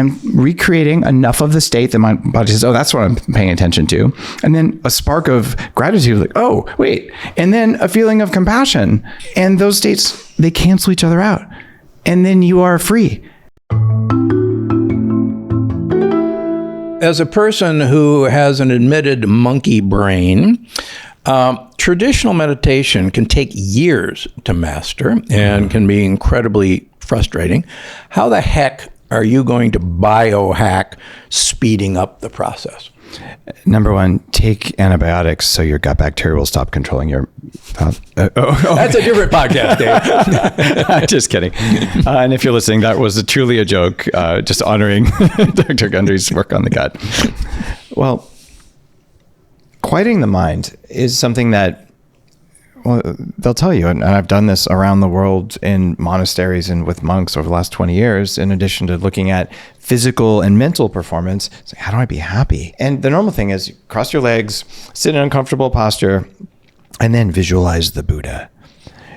I'm recreating enough of the state that my body says, oh, that's what I'm paying attention to. And then a spark of gratitude, like, oh, wait. And then a feeling of compassion. And those states, they cancel each other out. And then you are free. As a person who has an admitted monkey brain, traditional meditation can take years to master and can be incredibly frustrating. How the heck are you going to biohack speeding up the process? Number one, take antibiotics so your gut bacteria will stop controlling your thoughts. That's a different podcast, Dave. Just kidding. And if you're listening, that was truly a joke, just honoring Dr. Gundry's work on the gut. Well, quieting the mind is something that, well, they'll tell you, and I've done this around the world in monasteries and with monks over the last 20 years, in addition to looking at physical and mental performance. It's like, how do I be happy? And the normal thing is you cross your legs, sit in an uncomfortable posture, and then visualize the Buddha.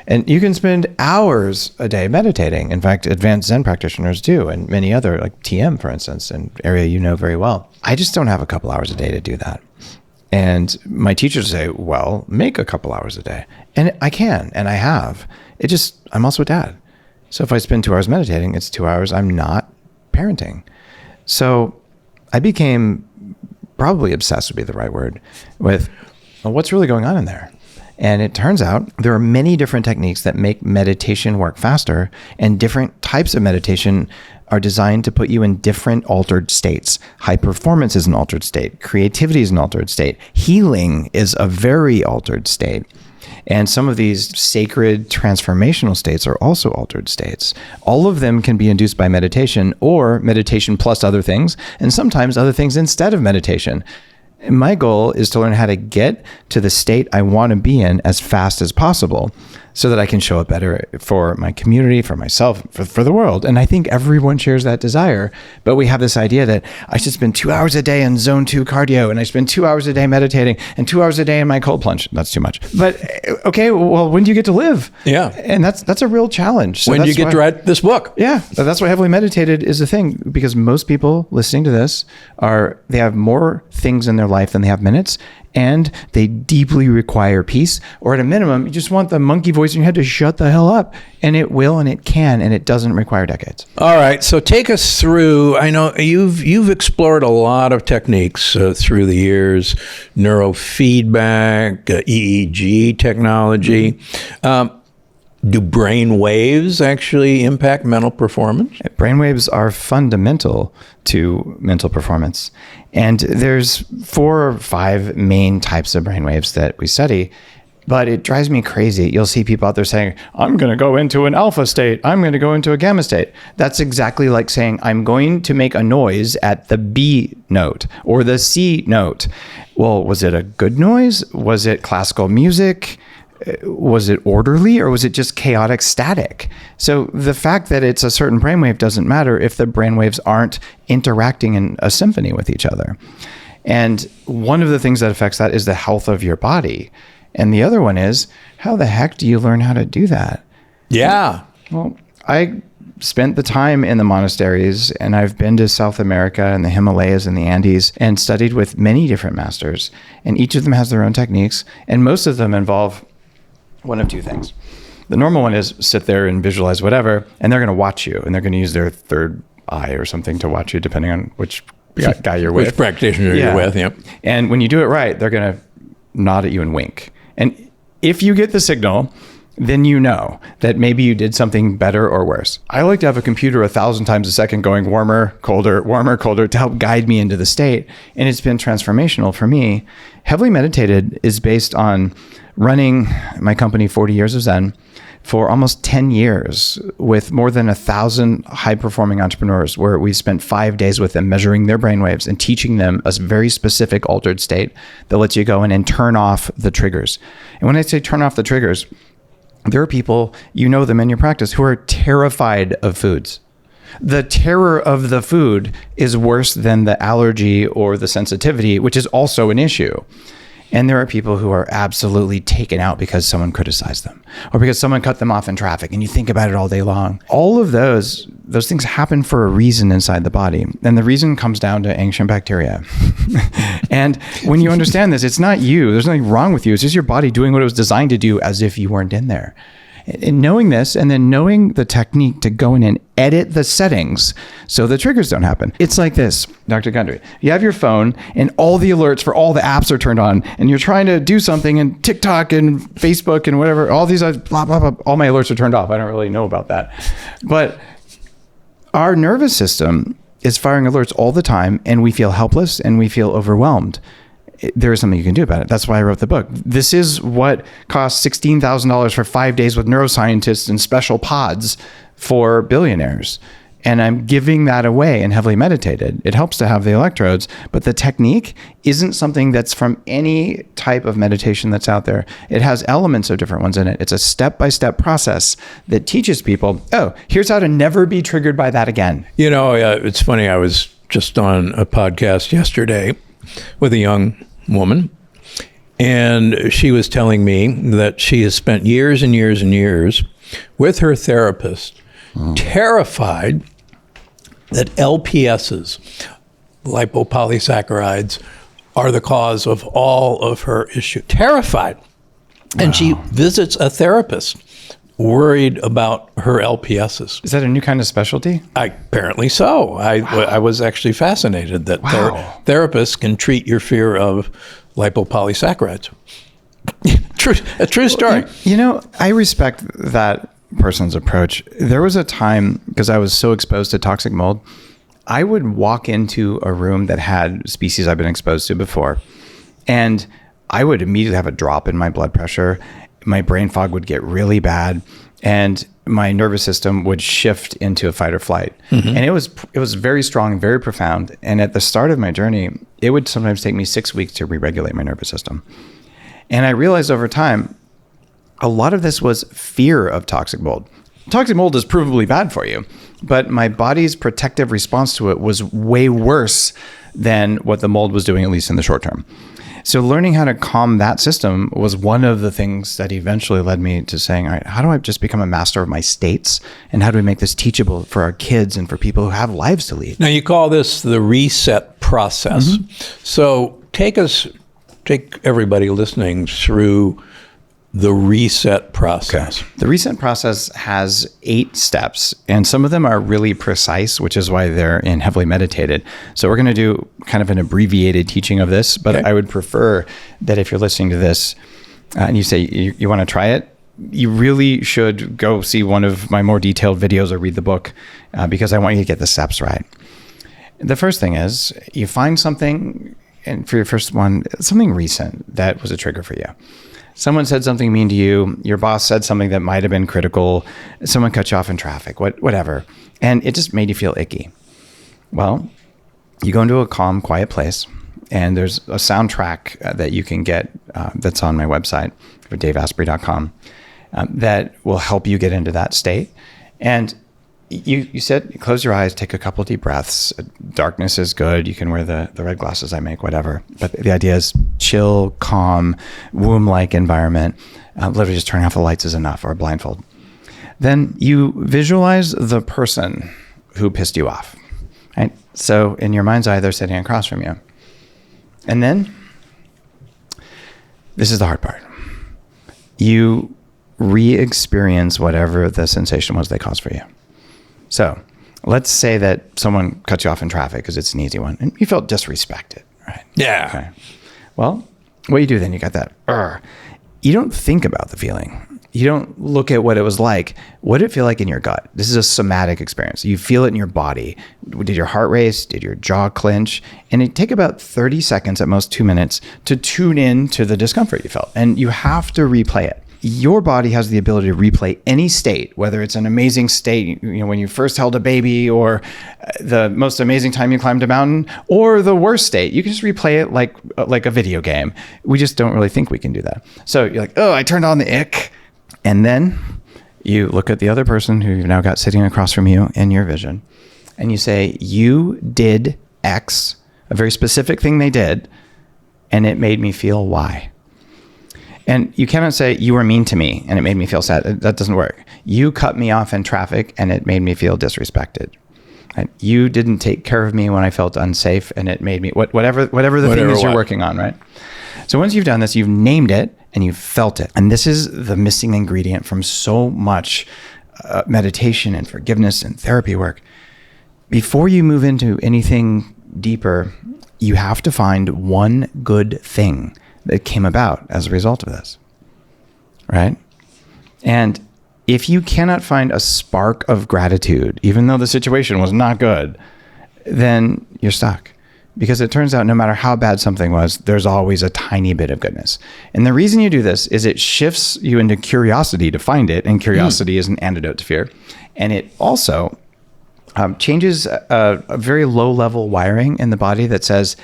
And you can spend hours a day meditating. In fact, advanced Zen practitioners do, and many other, like TM, for instance, an area you know very well. I just don't have a couple hours a day to do that. And my teachers say, well, make a couple hours a day. And I can, and I have. I'm also a dad. So if I spend 2 hours meditating, it's 2 hours I'm not parenting. So I became probably obsessed would be the right word with, well, what's really going on in there? And it turns out there are many different techniques that make meditation work faster, and different types of meditation are designed to put you in different altered states. High performance is an altered state. Creativity is an altered state. Healing is a very altered state. And some of these sacred transformational states are also altered states. All of them can be induced by meditation, or meditation plus other things, and sometimes other things instead of meditation. And my goal is to learn how to get to the state I want to be in as fast as possible, so that I can show up better for my community, for myself, for the world. And I think everyone shares that desire. But we have this idea that I should spend 2 hours a day in zone 2 cardio, and I spend 2 hours a day meditating, and 2 hours a day in my cold plunge. That's too much. But okay, well, when do you get to live? Yeah. And that's a real challenge. So when do you get to write this book? Yeah. That's why heavily meditated is the thing, because most people listening to this they have more things in their life than they have minutes, and they deeply require peace, or at a minimum, you just want the monkey voice in your head to shut the hell up. And it will, and it can, and it doesn't require decades. All right, so take us through. I know you've explored a lot of techniques through the years, neurofeedback, EEG technology. Do brain waves actually impact mental performance? Brain waves are fundamental to mental performance. And there's 4 or 5 main types of brain waves that we study, but it drives me crazy. You'll see people out there saying, I'm going to go into an alpha state. I'm going to go into a gamma state. That's exactly like saying, I'm going to make a noise at the B note or the C note. Well, was it a good noise? Was it classical music? Was it orderly, or was it just chaotic static? So the fact that it's a certain brainwave doesn't matter if the brainwaves aren't interacting in a symphony with each other. And one of the things that affects that is the health of your body. And the other one is, how the heck do you learn how to do that? Yeah. Well, I spent the time in the monasteries, and I've been to South America and the Himalayas and the Andes and studied with many different masters. And each of them has their own techniques, and most of them involve one of 2 things. The normal one is sit there and visualize whatever, and they're going to watch you, and they're going to use their third eye or something to watch you, depending on which guy you're with. Which practitioner you're with, yeah. And when you do it right, they're going to nod at you and wink. And if you get the signal, then you know that maybe you did something better or worse. I like to have a computer 1,000 times a second going warmer, colder, to help guide me into the state. And it's been transformational for me. Heavily Meditated is based on running my company 40 Years of Zen for almost 10 years with more than 1,000 high-performing entrepreneurs, where we spent 5 days with them measuring their brainwaves and teaching them a very specific altered state that lets you go in and turn off the triggers. And when I say turn off the triggers, there are people, you know them in your practice, who are terrified of foods. The terror of the food is worse than the allergy or the sensitivity, which is also an issue. And there are people who are absolutely taken out because someone criticized them or because someone cut them off in traffic, and you think about it all day long. All of those things happen for a reason inside the body. And the reason comes down to ancient bacteria. And when you understand this, it's not you. There's nothing wrong with you. It's just your body doing what it was designed to do as if you weren't in there. And knowing this, and then knowing the technique to go in and edit the settings so the triggers don't happen. It's like this, Dr. Gundry. You have your phone and all the alerts for all the apps are turned on, and you're trying to do something, and TikTok and Facebook and whatever, all these, blah, blah, blah, all my alerts are turned off. I don't really know about that. But our nervous system is firing alerts all the time, and we feel helpless and we feel overwhelmed. There is something you can do about it. That's why I wrote the book. This is what costs $16,000 for 5 days with neuroscientists and special pods for billionaires. And I'm giving that away and heavily meditated. It helps to have the electrodes, but the technique isn't something that's from any type of meditation that's out there. It has elements of different ones in it. It's a step-by-step process that teaches people, oh, here's how to never be triggered by that again. You know, it's funny. I was just on a podcast yesterday with a young woman, and she was telling me that she has spent years and years and years with her therapist, terrified that LPSs, lipopolysaccharides, are the cause of all of her issue. Terrified. Wow. And she visits a therapist worried about her LPSs. Is that a new kind of specialty? Apparently so. I was actually fascinated that therapists can treat your fear of lipopolysaccharides. A true story. You know, I respect that person's approach. There was a time, because I was so exposed to toxic mold, I would walk into a room that had species I've been exposed to before, and I would immediately have a drop in my blood pressure. My brain fog would get really bad, and my nervous system would shift into a fight or flight. Mm-hmm. And it was very strong and very profound. And at the start of my journey, it would sometimes take me 6 weeks to re-regulate my nervous system. And I realized over time, a lot of this was fear of toxic mold. Toxic mold is provably bad for you, but my body's protective response to it was way worse than what the mold was doing, at least in the short term. So learning how to calm that system was one of the things that eventually led me to saying, all right, how do I just become a master of my states? And how do we make this teachable for our kids and for people who have lives to lead? Now, you call this the reset process. Mm-hmm. So take everybody listening through the reset process. Okay. The reset process has 8 steps, and some of them are really precise, which is why they're heavily meditated. So we're going to do kind of an abbreviated teaching of this, but I would prefer that if you're listening to this and you say you want to try it, you really should go see one of my more detailed videos or read the book because I want you to get the steps right. The first thing is you find something, and for your first one, something recent that was a trigger for you. Someone said something mean to you. Your boss said something that might have been critical. Someone cut you off in traffic, whatever. And it just made you feel icky. Well, you go into a calm, quiet place, and there's a soundtrack that you can get that's on my website for daveasprey.com that will help you get into that state. And you said, you close your eyes, take a couple deep breaths. Darkness is good. You can wear the red glasses I make, whatever. But the idea is chill, calm, womb-like environment. Literally just turning off the lights is enough, or a blindfold. Then you visualize the person who pissed you off. Right? So in your mind's eye, they're sitting across from you. And then, this is the hard part. You re-experience whatever the sensation was they caused for you. So let's say that someone cut you off in traffic because it's an easy one and you felt disrespected, right? Yeah. Okay. Well, what do you do then? You got that. You don't think about the feeling. You don't look at what it was like. What did it feel like in your gut? This is a somatic experience. You feel it in your body. Did your heart race? Did your jaw clench? And it take about 30 seconds, at most 2 minutes, to tune in to the discomfort you felt. And you have to replay it. Your body has the ability to replay any state, whether it's an amazing state, when you first held a baby, or the most amazing time you climbed a mountain, or the worst state. You can just replay it like a video game. We just don't really think we can do that. So you're like, oh, I turned on the ick. And then you look at the other person who you've now got sitting across from you in your vision, and you say, you did X, a very specific thing they did, and it made me feel why. And you cannot say you were mean to me and it made me feel sad. That doesn't work. You cut me off in traffic and it made me feel disrespected. Right? You didn't take care of me when I felt unsafe and it made me whatever the thing is you're working on, right? So once you've done this, you've named it and you've felt it. And this is the missing ingredient from so much meditation and forgiveness and therapy work. Before you move into anything deeper, you have to find one good thing that came about as a result of this, right? And if you cannot find a spark of gratitude, even though the situation was not good, then you're stuck. Because it turns out no matter how bad something was, there's always a tiny bit of goodness. And the reason you do this is it shifts you into curiosity to find it, and curiosity is an antidote to fear. And it also changes a very low-level wiring in the body that says,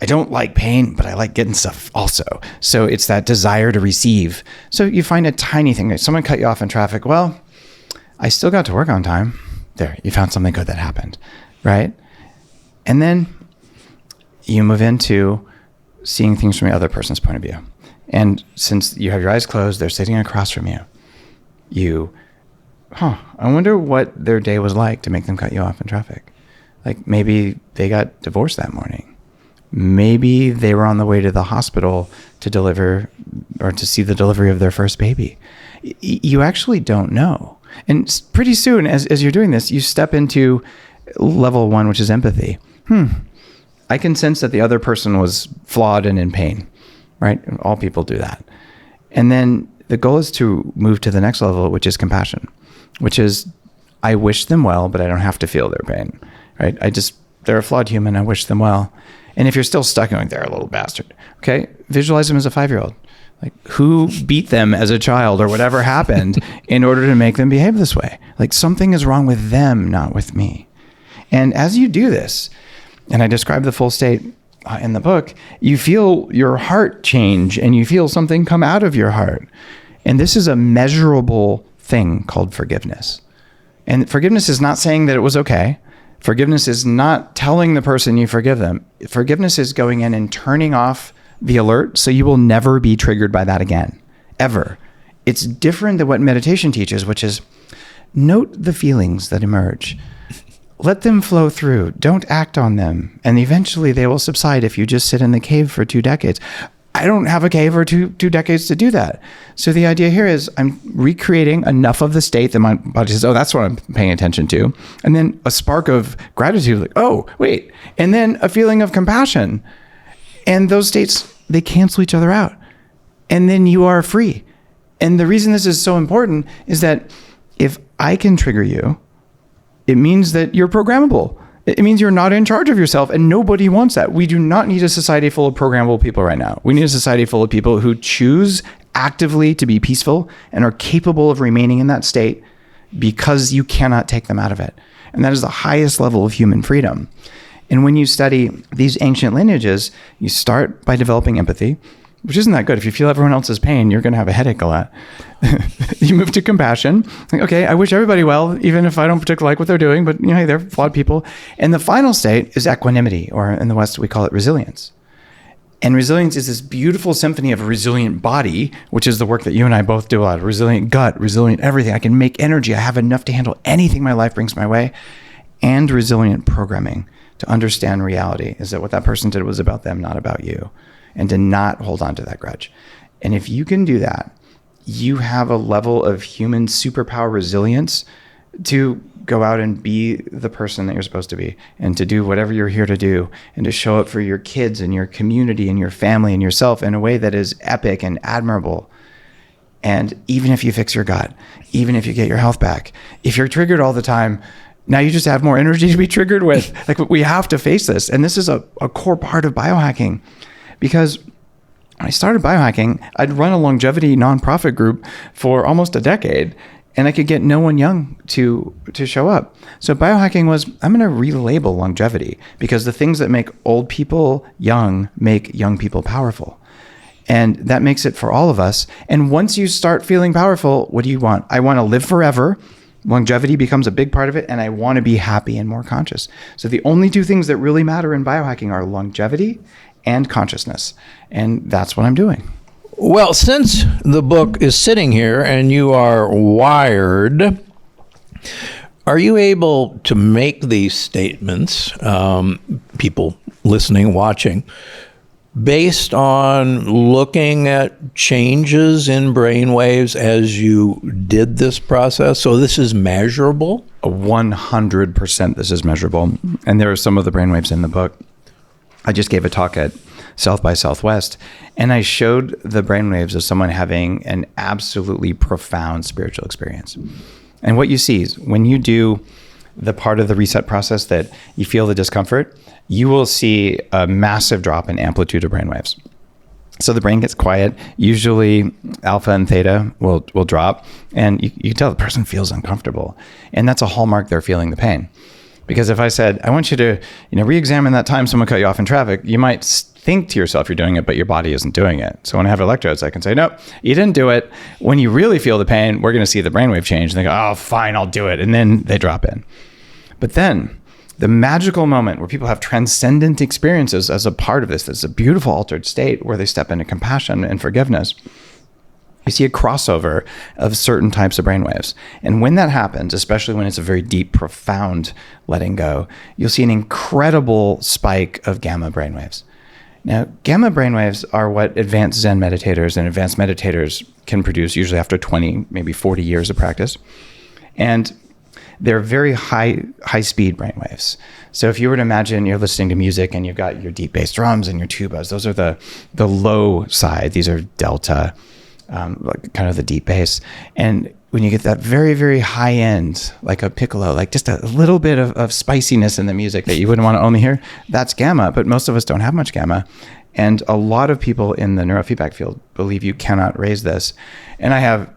I don't like pain, but I like getting stuff also. So it's that desire to receive. So you find a tiny thing. Someone cut you off in traffic. Well, I still got to work on time. There, you found something good that happened, right? And then you move into seeing things from the other person's point of view. And since you have your eyes closed, they're sitting across from you. I wonder what their day was like to make them cut you off in traffic. Like maybe they got divorced that morning. Maybe they were on the way to the hospital to deliver or to see the delivery of their first baby. You actually don't know. And pretty soon, as you're doing this, you step into level 1, which is empathy. I can sense that the other person was flawed and in pain, right? All people do that. And then the goal is to move to the next level, which is compassion, which is I wish them well, but I don't have to feel their pain, right? They're a flawed human. I wish them well. And if you're still stuck going, they're a little bastard, okay? Visualize them as a 5-year-old. Like who beat them as a child or whatever happened in order to make them behave this way? Like something is wrong with them, not with me. And as you do this, and I describe the full state in the book, you feel your heart change and you feel something come out of your heart. And this is a measurable thing called forgiveness. And forgiveness is not saying that it was okay. Forgiveness is not telling the person you forgive them. Forgiveness is going in and turning off the alert so you will never be triggered by that again, ever. It's different than what meditation teaches, which is note the feelings that emerge. Let them flow through. Don't act on them. And eventually they will subside if you just sit in the cave for 2 decades. I don't have a cave or two decades to do that. So the idea here is I'm recreating enough of the state that my body says, oh, that's what I'm paying attention to. And then a spark of gratitude, like, oh, wait. And then a feeling of compassion. And those states, they cancel each other out. And then you are free. And the reason this is so important is that if I can trigger you, it means that you're programmable. It means you're not in charge of yourself, and nobody wants that. We do not need a society full of programmable people right now. We need a society full of people who choose actively to be peaceful and are capable of remaining in that state because you cannot take them out of it. And that is the highest level of human freedom. And when you study these ancient lineages, you start by developing empathy, which isn't that good. If you feel everyone else's pain, you're going to have a headache a lot. You move to compassion. Like, okay, I wish everybody well, even if I don't particularly like what they're doing, but they're flawed people. And the final state is equanimity, or in the West, we call it resilience. And resilience is this beautiful symphony of a resilient body, which is the work that you and I both do a lot of. Resilient gut, resilient everything. I can make energy. I have enough to handle anything my life brings my way. And resilient programming to understand reality is that what that person did was about them, not about you. And to not hold on to that grudge. And if you can do that, you have a level of human superpower resilience to go out and be the person that you're supposed to be, and to do whatever you're here to do, and to show up for your kids and your community and your family and yourself in a way that is epic and admirable. And even if you fix your gut, even if you get your health back, if you're triggered all the time, now you just have more energy to be triggered with. Like, we have to face this. And this is a core part of biohacking. Because when I started biohacking, I'd run a longevity nonprofit group for almost a decade, and I could get no one young to show up. So biohacking was, I'm going to relabel longevity, because the things that make old people young make young people powerful. And that makes it for all of us. And once you start feeling powerful, what do you want? I want to live forever. Longevity becomes a big part of it, and I want to be happy and more conscious. So the only 2 things that really matter in biohacking are longevity and consciousness. And that's what I'm doing. Well, since the book is sitting here and you are wired, are you able to make these statements, people listening, watching, based on looking at changes in brain waves as you did this process? So this is measurable? 100% this is measurable. And there are some of the brainwaves in the book. I just gave a talk at South by Southwest, and I showed the brainwaves of someone having an absolutely profound spiritual experience. And what you see is when you do the part of the reset process that you feel the discomfort, you will see a massive drop in amplitude of brainwaves. So the brain gets quiet. Usually alpha and theta will drop, and you can tell the person feels uncomfortable. And that's a hallmark they're feeling the pain. Because if I said, I want you to re-examine that time someone cut you off in traffic, you might think to yourself you're doing it, but your body isn't doing it. So when I have electrodes, I can say, no, you didn't do it. When you really feel the pain, we're going to see the brainwave change. And they go, oh, fine, I'll do it. And then they drop in. But then the magical moment where people have transcendent experiences as a part of this, that's a beautiful altered state where they step into compassion and forgiveness. You see a crossover of certain types of brainwaves. And when that happens, especially when it's a very deep, profound letting go, you'll see an incredible spike of gamma brainwaves. Now, gamma brainwaves are what advanced Zen meditators and advanced meditators can produce, usually after 20, maybe 40 years of practice. And they're very high-speed brainwaves. So if you were to imagine you're listening to music and you've got your deep bass drums and your tubas, those are the low side. These are delta, like kind of the deep bass. And when you get that very, very high end, like a piccolo, like just a little bit of spiciness in the music that you wouldn't want to only hear, that's gamma. But most of us don't have much gamma. And a lot of people in the neurofeedback field believe you cannot raise this. And I have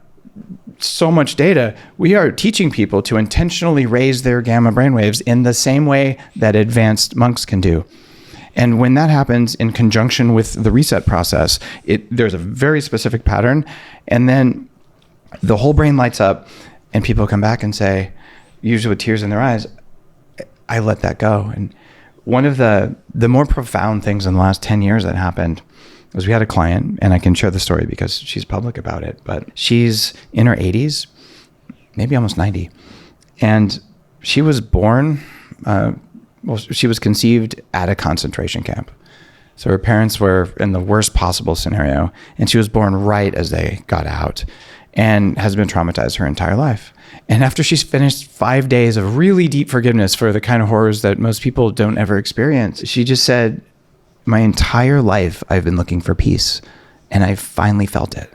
so much data. We are teaching people to intentionally raise their gamma brainwaves in the same way that advanced monks can do. And when that happens in conjunction with the reset process, there's a very specific pattern. And then the whole brain lights up and people come back and say, usually with tears in their eyes, I let that go. And one of the more profound things in the last 10 years that happened was we had a client, and I can share the story because she's public about it, but she's in her 80s, maybe almost 90. And she was born, she was conceived at a concentration camp. So her parents were in the worst possible scenario, and she was born right as they got out and has been traumatized her entire life. And after she's finished 5 days of really deep forgiveness for the kind of horrors that most people don't ever experience, she just said, my entire life, I've been looking for peace, and I finally felt it.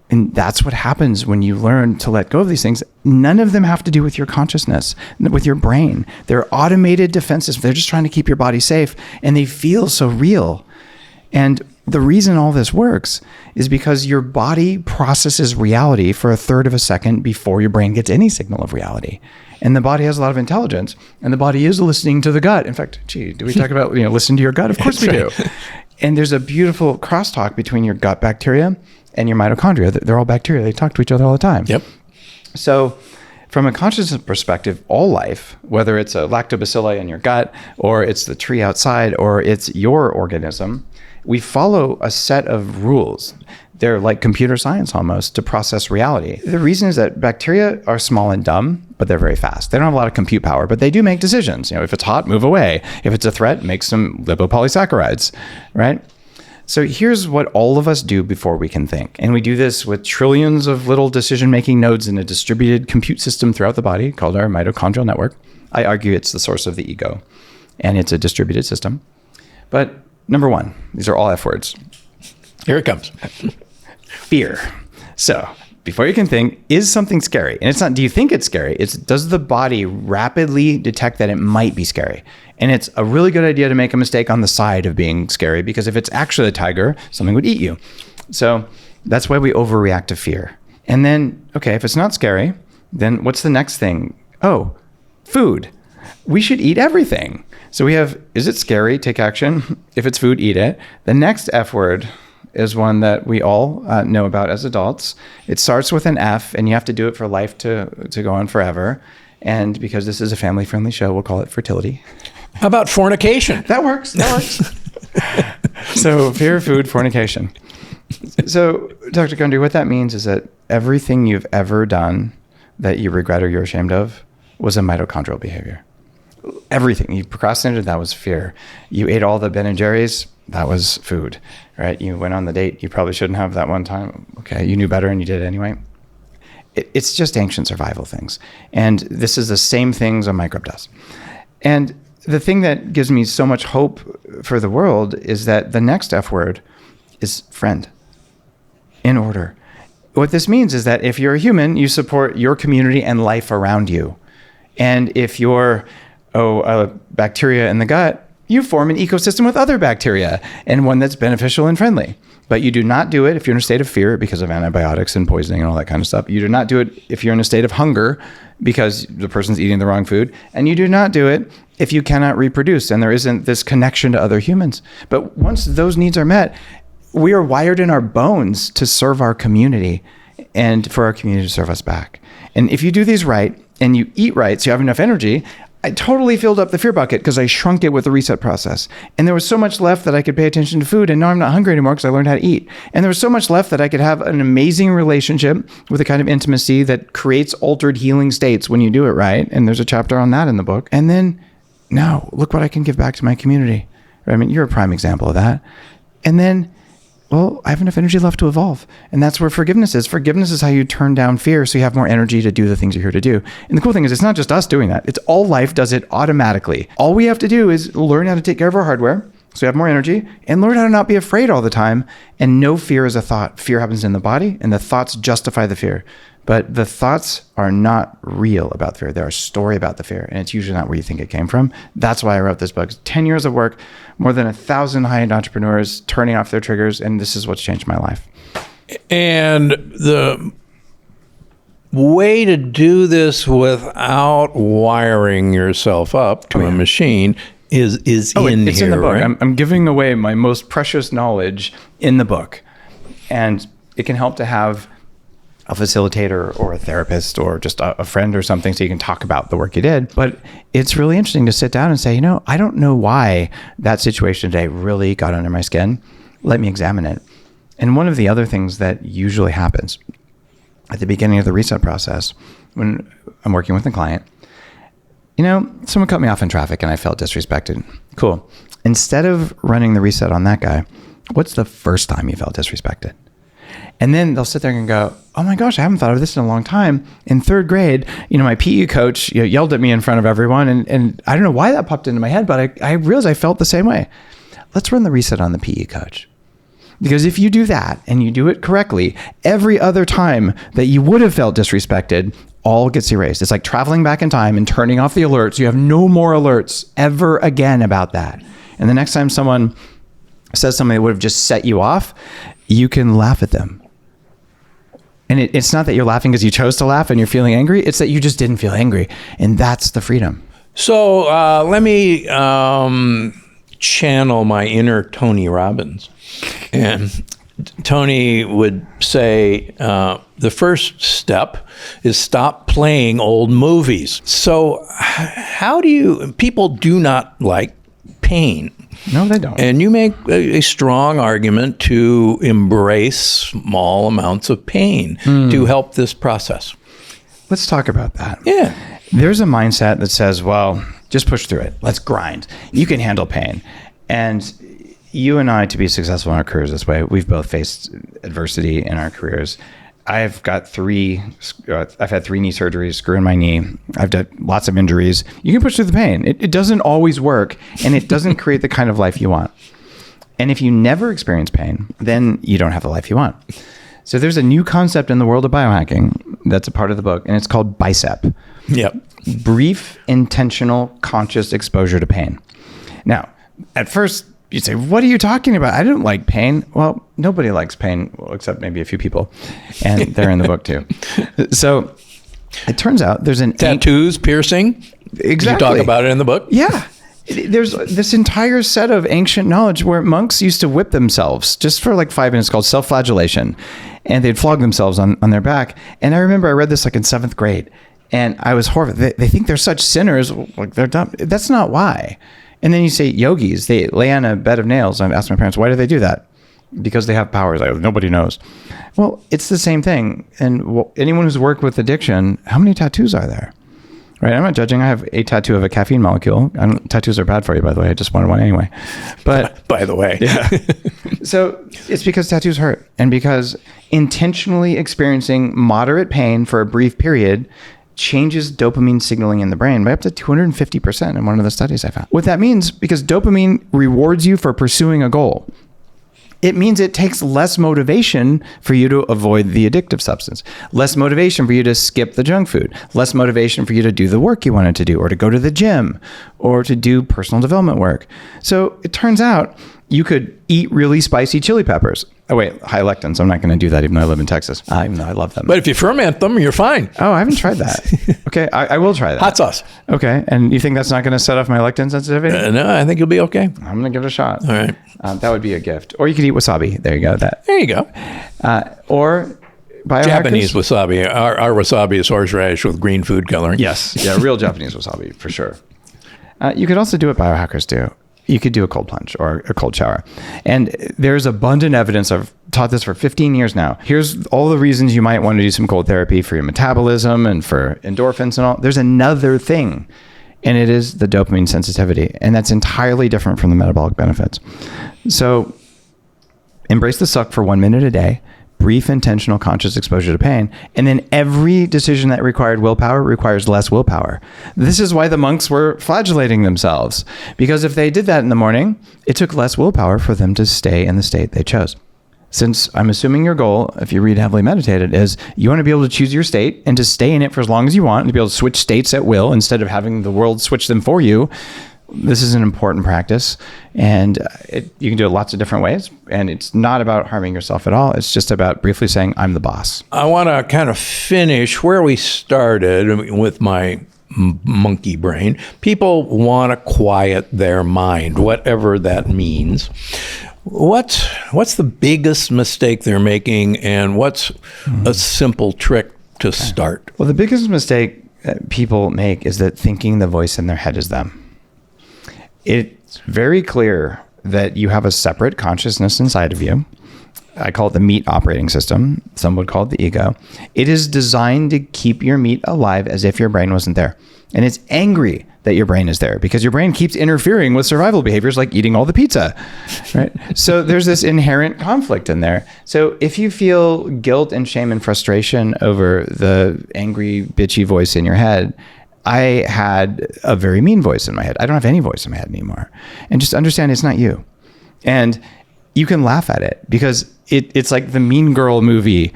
And that's what happens when you learn to let go of these things. None of them have to do with your consciousness, with your brain. They're automated defenses. They're just trying to keep your body safe, and they feel so real. And the reason all this works is because your body processes reality for a third of a second before your brain gets any signal of reality. And the body has a lot of intelligence, and the body is listening to the gut. In fact, do we talk about listen to your gut? Of course we do. And there's a beautiful crosstalk between your gut bacteria and your mitochondria. They're all bacteria. They talk to each other all the time. Yep. So from a consciousness perspective, all life, whether it's a lactobacilli in your gut, or it's the tree outside, or it's your organism, we follow a set of rules. They're like computer science almost to process reality. The reason is that bacteria are small and dumb, but they're very fast. They don't have a lot of compute power, but they do make decisions. If it's hot, move away. If it's a threat, make some lipopolysaccharides, right? So here's what all of us do before we can think. And we do this with trillions of little decision-making nodes in a distributed compute system throughout the body called our mitochondrial network. I argue it's the source of the ego, and it's a distributed system. But number one, these are all F words. Here it comes. Fear. So before you can think, is something scary? And it's not, do you think it's scary? It's, does the body rapidly detect that it might be scary? And it's a really good idea to make a mistake on the side of being scary, because if it's actually a tiger, something would eat you. So that's why we overreact to fear. And then, okay, if it's not scary, then what's the next thing? Oh, food. We should eat everything. So we have, is it scary? Take action. If it's food, eat it. The next F word is one that we all know about as adults. It starts with an F, and you have to do it for life to go on forever. And because this is a family-friendly show, we'll call it fertility. How about fornication? That works. So fear of food, fornication. So Dr. Gundry, what that means is that everything you've ever done that you regret or you're ashamed of was a mitochondrial behavior. Everything. You procrastinated, that was fear. You ate all the Ben & Jerry's, that was food, right? You went on the date you probably shouldn't have that one time. Okay, you knew better and you did it anyway. It's just ancient survival things. And this is the same things a microbe does. And the thing that gives me so much hope for the world is that the next F word is friend, in order. What this means is that if you're a human, you support your community and life around you. And if you're a bacteria in the gut, you form an ecosystem with other bacteria and one that's beneficial and friendly. But you do not do it if you're in a state of fear because of antibiotics and poisoning and all that kind of stuff. You do not do it if you're in a state of hunger because the person's eating the wrong food. And you do not do it if you cannot reproduce and there isn't this connection to other humans. But once those needs are met, we are wired in our bones to serve our community and for our community to serve us back. And if you do these right and you eat right, so you have enough energy, I totally filled up the fear bucket because I shrunk it with the reset process. And there was so much left that I could pay attention to food. And now I'm not hungry anymore because I learned how to eat. And there was so much left that I could have an amazing relationship with a kind of intimacy that creates altered healing states when you do it right. And there's a chapter on that in the book. And then now look what I can give back to my community. I mean, you're a prime example of that. And then, well, I have enough energy left to evolve. And that's where forgiveness is. Forgiveness is how you turn down fear so you have more energy to do the things you're here to do. And the cool thing is it's not just us doing that. It's all life does it automatically. All we have to do is learn how to take care of our hardware so we have more energy and learn how to not be afraid all the time. And no fear is a thought. Fear happens in the body and the thoughts justify the fear. But the thoughts are not real about fear. They're a story about the fear. And it's usually not where you think it came from. That's why I wrote this book. 10 years of work, more than 1,000 high-end entrepreneurs turning off their triggers. And this is what's changed my life. And the way to do this without wiring yourself up to a machine is it's here, in the book. right? I'm giving away my most precious knowledge in the book. And it can help to have a facilitator or a therapist or just a friend or something so you can talk about the work you did. But it's really interesting to sit down and say, I don't know why that situation today really got under my skin. Let me examine it. And one of the other things that usually happens at the beginning of the reset process when I'm working with a client, someone cut me off in traffic and I felt disrespected. Cool. Instead of running the reset on that guy, what's the first time you felt disrespected? And then they'll sit there and go, oh my gosh, I haven't thought of this in a long time. In third grade, my PE coach yelled at me in front of everyone. And I don't know why that popped into my head, but I realized I felt the same way. Let's run the reset on the PE coach. Because if you do that and you do it correctly, every other time that you would have felt disrespected, all gets erased. It's like traveling back in time and turning off the alerts. You have no more alerts ever again about that. And the next time someone says something that would have just set you off, you can laugh at them. And it's not that you're laughing because you chose to laugh and you're feeling angry. It's that you just didn't feel angry. And that's the freedom. So let me channel my inner Tony Robbins. And Tony would say, the first step is stop playing old movies. So people do not like pain. No, they don't. And you make a strong argument to embrace small amounts of pain to help this process. Let's talk about that. Yeah. There's a mindset that says, well, just push through it. Let's grind. You can handle pain. And you and I, to be successful in our careers this way, we've both faced adversity in our careers. I've had 3 knee surgeries, screw in my knee. I've done lots of injuries. You can push through the pain. It doesn't always work, and it doesn't create the kind of life you want. And if you never experience pain, then you don't have the life you want. So there's a new concept in the world of biohacking that's a part of the book, and it's called BICEP. Yep. Brief, intentional, conscious exposure to pain. Now, at first, you'd say, what are you talking about? I don't like pain. Well, nobody likes pain, except maybe a few people. And they're in the book too. So it turns out there's an... Tattoos, piercing. Exactly. You talk about it in the book. Yeah. There's this entire set of ancient knowledge where monks used to whip themselves just for like 5 minutes, called self-flagellation. And they'd flog themselves on their back. And I remember I read this like in 7th grade. And I was horrified. They think they're such sinners. Like they're dumb. That's not why. And then you say yogis, they lay on a bed of nails. I've asked my parents, why do they do that? Because they have powers. Nobody knows. Well, it's the same thing. And anyone who's worked with addiction, how many tattoos are there? Right? I'm not judging. I have a tattoo of a caffeine molecule. Tattoos are bad for you, by the way. I just wanted one anyway. But by the way. Yeah. So it's because tattoos hurt, and because intentionally experiencing moderate pain for a brief period changes dopamine signaling in the brain by up to 250% in one of the studies I found. What that means, because dopamine rewards you for pursuing a goal, it means it takes less motivation for you to avoid the addictive substance, less motivation for you to skip the junk food, less motivation for you to do the work you wanted to do, or to go to the gym, or to do personal development work. So it turns out you could eat really spicy chili peppers. Oh, wait, high lectins. I'm not going to do that even though I live in Texas, even though I love them. But if you ferment them, you're fine. Oh, I haven't tried that. Okay, I will try that. Hot sauce. Okay, and you think that's not going to set off my lectin sensitivity? No, I think you'll be okay. I'm going to give it a shot. All right. That would be a gift. Or you could eat wasabi. There you go. There you go. Or biohackers. Japanese wasabi. Our wasabi is horseradish with green food coloring. Yes. Yeah, real Japanese wasabi, for sure. You could also do what biohackers do. You could do a cold plunge or a cold shower. And there's abundant evidence. I've taught this for 15 years now. Here's all the reasons you might want to do some cold therapy for your metabolism and for endorphins and all. There's another thing, and it is the dopamine sensitivity. And that's entirely different from the metabolic benefits. So embrace the suck for 1 minute a day, brief intentional conscious exposure to pain, and then every decision that required willpower requires less willpower. This is why the monks were flagellating themselves, because if they did that in the morning, it took less willpower for them to stay in the state they chose. Since I'm assuming your goal, if you read Heavily Meditated, is you want to be able to choose your state and to stay in it for as long as you want, and to be able to switch states at will instead of having the world switch them for you. This is an important practice, and you can do it lots of different ways, and it's not about harming yourself at all. It's just about briefly saying, I'm the boss. I want to kind of finish where we started with my monkey brain. People want to quiet their mind, whatever that means. What's the biggest mistake they're making, and what's a simple trick to start? Well, the biggest mistake people make is that thinking the voice in their head is them. It's very clear that you have a separate consciousness inside of you. I call it the meat operating system. Some would call it the ego. It is designed to keep your meat alive as if your brain wasn't there. And it's angry that your brain is there because your brain keeps interfering with survival behaviors like eating all the pizza, right? So there's this inherent conflict in there. So if you feel guilt and shame and frustration over the angry, bitchy voice in your head, I had a very mean voice in my head. I don't have any voice in my head anymore. And just understand it's not you. And you can laugh at it because it's like the Mean Girl movie.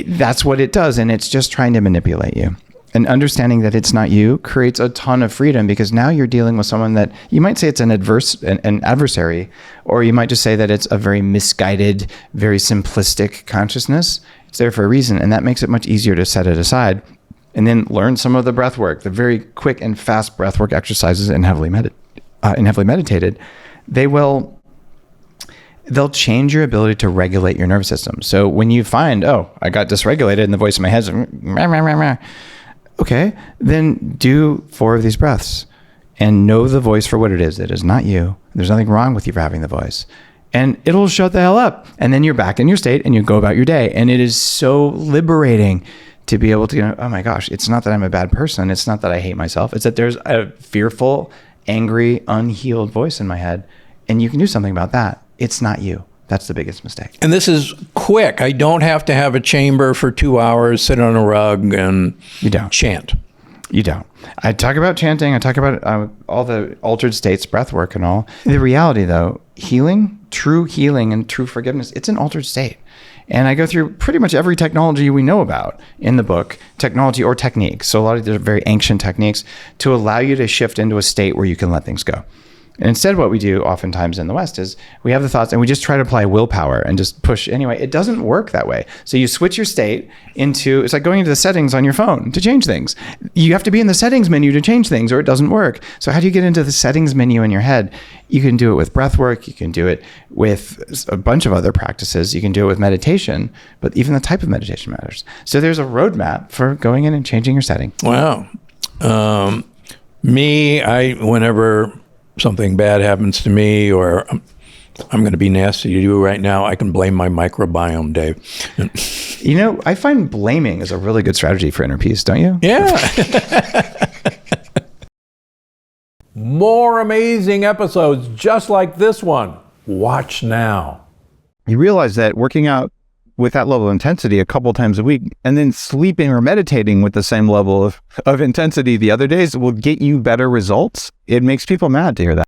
That's what it does. And it's just trying to manipulate you. And understanding that it's not you creates a ton of freedom, because now you're dealing with someone that you might say it's an adversary, or you might just say that it's a very misguided, very simplistic consciousness. It's there for a reason. And that makes it much easier to set it aside. And then learn some of the breath work, the very quick and fast breath work exercises in Heavily Meditated. They'll change your ability to regulate your nervous system. So when you find, I got dysregulated and the voice in my head's rah, rah, rah, rah. Okay, then do 4 of these breaths and know the voice for what it is. It is not you. There's nothing wrong with you for having the voice. And it'll shut the hell up. And then you're back in your state and you go about your day. And it is so liberating to be able to, oh my gosh, it's not that I'm a bad person. It's not that I hate myself. It's that there's a fearful, angry, unhealed voice in my head. And you can do something about that. It's not you. That's the biggest mistake. And this is quick. I don't have to have a chamber for 2 hours, sit on a rug and chant. You don't. I talk about chanting. I talk about all the altered states, breath work and all. The reality though, true healing and true forgiveness, it's an altered state. And I go through pretty much every technology we know about in the book, technology or techniques. So a lot of these are very ancient techniques to allow you to shift into a state where you can let things go. And instead, what we do oftentimes in the West is we have the thoughts and we just try to apply willpower and just push anyway. It doesn't work that way. So you switch your state it's like going into the settings on your phone to change things. You have to be in the settings menu to change things or it doesn't work. So how do you get into the settings menu in your head? You can do it with breath work. You can do it with a bunch of other practices. You can do it with meditation, but even the type of meditation matters. So there's a roadmap for going in and changing your setting. Wow. Whenever something bad happens to me, or I'm going to be nasty to you right now, I can blame my microbiome, Dave. I find blaming is a really good strategy for inner peace, don't you? Yeah. More amazing episodes just like this one. Watch now. You realize that working out with that level of intensity a couple times a week and then sleeping or meditating with the same level of intensity the other days will get you better results. It makes people mad to hear that.